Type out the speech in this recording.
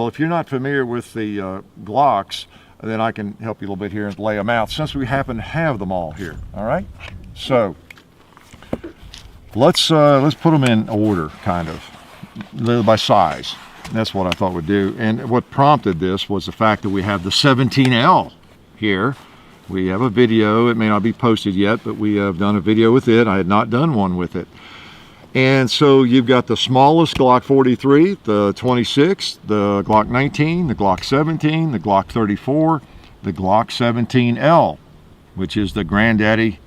Well, if you're not familiar with the Glocks, then I can help you a little bit here and lay them out, since we happen to have them all here. All right, so let's put them in order, kind of by size. That's what I thought we'd do. And what prompted this was the fact that we have the 17L here. We have a video. It may not be posted yet, but we have done a video with it. I had not done one with it. And so you've got the smallest Glock 43, the 26, the Glock 19, the Glock 17, the Glock 34, the Glock 17L, which is the granddaddy